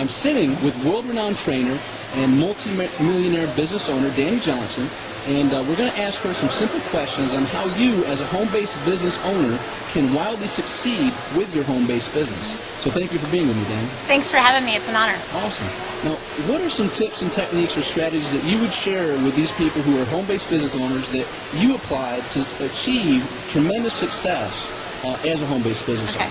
I'm sitting with world-renowned trainer and multi-millionaire business owner Dani Johnson, and we're going to ask her some simple questions on how you, as a home-based business owner, can wildly succeed with your home-based business. So thank you for being with me, Dani. Thanks for having me. It's an honor. Awesome. Now, what are some tips and techniques or strategies that you would share with these people who are home-based business owners that you applied to achieve tremendous success as a home-based business owner?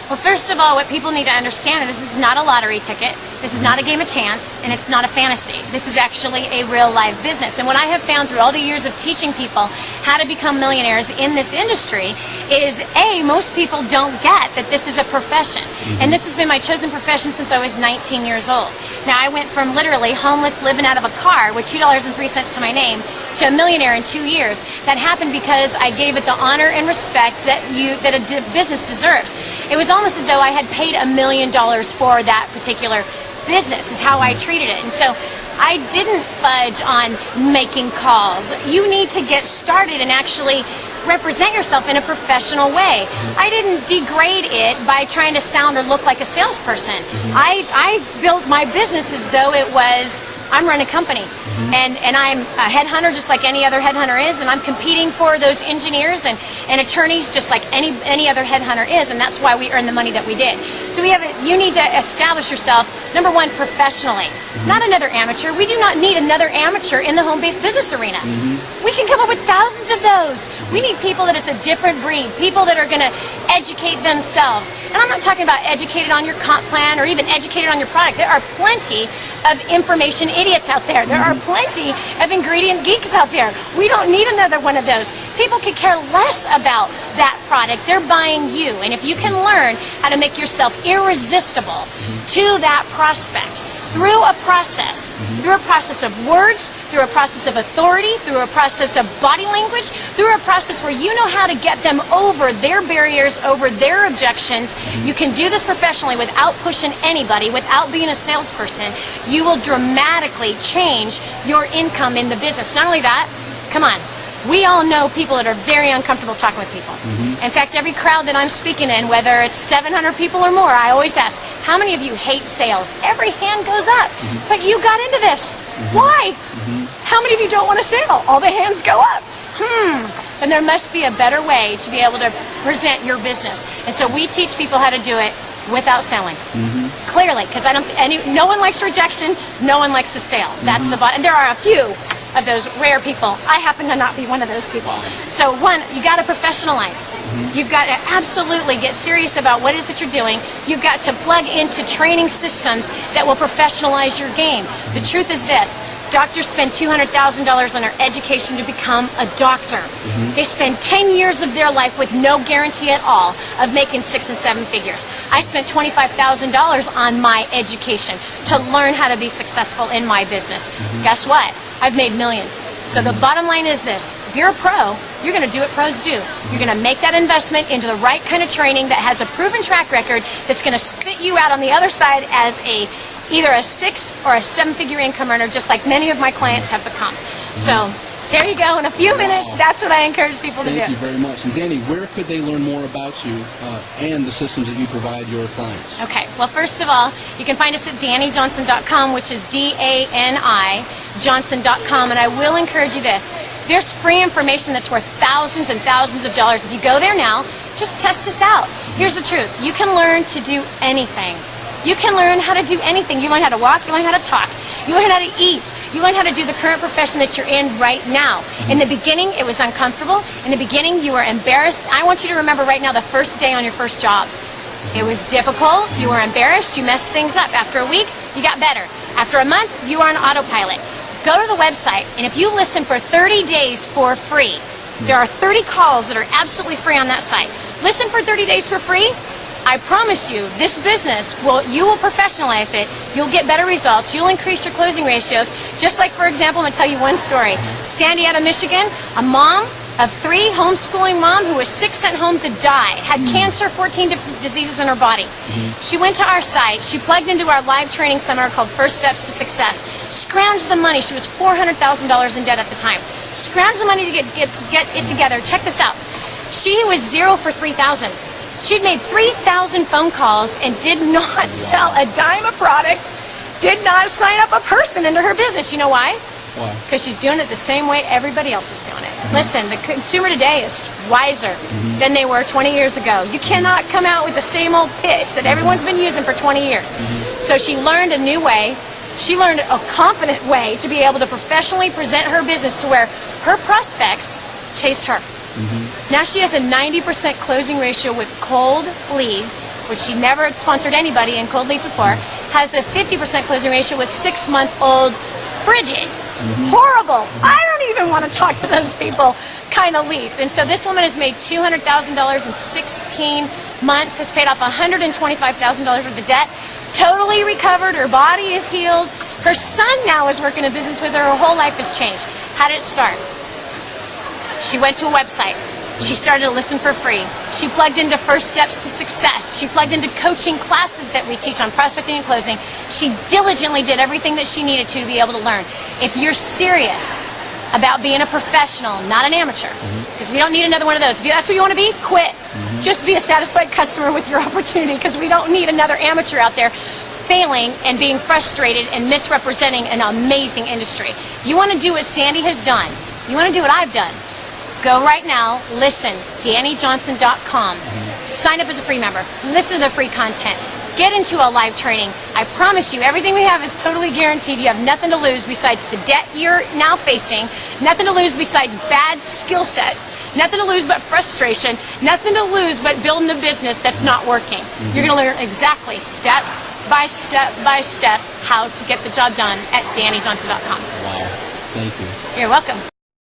Well, first of all, what people need to understand is this is not a lottery ticket, this is not a game of chance, and it's not a fantasy. This is actually a real live business. And what I have found through all the years of teaching people how to become millionaires in this industry is, A, most people don't get that this is a profession. And this has been my chosen profession since I was 19 years old. Now, I went from literally homeless, living out of a car with $2.03 to my name, to a millionaire in 2 years. That happened because I gave it the honor and respect that a business deserves. It was almost as though I had paid $1 million for that particular business, is how I treated it. And so I didn't fudge on making calls. You need to get started and actually represent yourself in a professional way. I didn't degrade it by trying to sound or look like a salesperson. I built my business as though it was, I'm running a company. And I'm a headhunter just like any other headhunter is, and I'm competing for those engineers and attorneys just like any other headhunter is, and that's why we earn the money that we did. So you need to establish yourself, number one, professionally. Not another amateur. We do not need another amateur in the home-based business arena. We can come up with thousands of those. We need people that is a different breed, people that are going to educate themselves. And I'm not talking about educated on your comp plan or even educated on your product. There are plenty of information idiots out there. There are plenty of ingredient geeks out there. We don't need another one of those. People could care less about that product. They're buying you. And if you can learn how to make yourself irresistible to that prospect through a process of words, through a process of authority, through a process of body language, through a process where you know how to get them over their barriers, over their objections. You can do this professionally without pushing anybody, without being a salesperson. You will dramatically change your income in the business. Not only that, come on, we all know people that are very uncomfortable talking with people. In fact, every crowd that I'm speaking in, whether it's 700 people or more, I always ask, how many of you hate sales? Every hand goes up. But you got into this. Why? How many of you don't want to sell? All the hands go up. Then there must be a better way to be able to present your business. And so we teach people how to do it without selling. Clearly, because no one likes rejection, no one likes to sell. That's the bottom. And there are a few of those rare people. I happen to not be one of those people. So one, you got to professionalize. You've got to absolutely get serious about what it is that you're doing. You've got to plug into training systems that will professionalize your game. The truth is this. Doctors spend $200,000 on their education to become a doctor. They spend 10 years of their life with no guarantee at all of making 6 and 7 figures. I spent $25,000 on my education to learn how to be successful in my business. Guess what? I've made millions. So the bottom line is this. If you're a pro, you're going to do what pros do. You're going to make that investment into the right kind of training that has a proven track record that's going to spit you out on the other side as either a 6 or a 7-figure income earner, just like many of my clients have become. So there you go. In a few minutes, that's what I encourage people to do. Thank you very much. And Dani, where could they learn more about you and the systems that you provide your clients? Okay. Well, first of all, you can find us at DaniJohnson.com, which is DANI Johnson.com. And I will encourage you this. There's free information that's worth thousands and thousands of dollars. If you go there now, just test us out. Here's the truth. You can learn to do anything. You can learn how to do anything. You learn how to walk, you learn how to talk, you learn how to eat, you learn how to do the current profession that you're in right now. In the beginning, it was uncomfortable. In the beginning, you were embarrassed. I want you to remember right now the first day on your first job. It was difficult, you were embarrassed, you messed things up. After a week, you got better. After a month, you are on autopilot. Go to the website, and if you listen for 30 days for free, there are 30 calls that are absolutely free on that site. Listen for 30 days for free. I promise you, this business, you will professionalize it, you'll get better results, you'll increase your closing ratios. Just like, for example, I'm going to tell you one story. Sandy out of Michigan, a mom of 3, homeschooling mom who was 6 sent home to die, had cancer, 14 diseases in her body. She went to our site, she plugged into our live training seminar called First Steps to Success, scrounged the money, she was $400,000 in debt at the time, scrounged the money to get it together. Check this out. She was 0 for 3,000. She'd made 3,000 phone calls and did not sell a dime of product, did not sign up a person into her business. You know why? Why? Because she's doing it the same way everybody else is doing it. Listen, the consumer today is wiser than they were 20 years ago. You cannot come out with the same old pitch that everyone's been using for 20 years. So she learned a new way. She learned a confident way to be able to professionally present her business to where her prospects chase her. Now she has a 90% closing ratio with cold leads, which she never had sponsored anybody in cold leads before, has a 50% closing ratio with 6-month-old frigid, horrible, I don't even want to talk to those people kind of leads. And so this woman has made $200,000 in 16 months, has paid off $125,000 worth of debt, totally recovered, her body is healed, her son now is working a business with her, her whole life has changed. How did it start? She went to a website. She started to listen for free. She plugged into First Steps to Success. She plugged into coaching classes that we teach on prospecting and closing. She diligently did everything that she needed to be able to learn. If you're serious about being a professional, not an amateur, because we don't need another one of those. If that's what you want to be, quit. Just be a satisfied customer with your opportunity, because we don't need another amateur out there failing and being frustrated and misrepresenting an amazing industry. You want to do what Sandy has done. You want to do what I've done. Go right now, listen, DaniJohnson.com. Sign up as a free member. Listen to the free content. Get into a live training. I promise you, everything we have is totally guaranteed. You have nothing to lose besides the debt you're now facing, nothing to lose besides bad skill sets, nothing to lose but frustration, nothing to lose but building a business that's not working. You're going to learn exactly, step by step by step, how to get the job done at DaniJohnson.com. Wow. Thank you. You're welcome.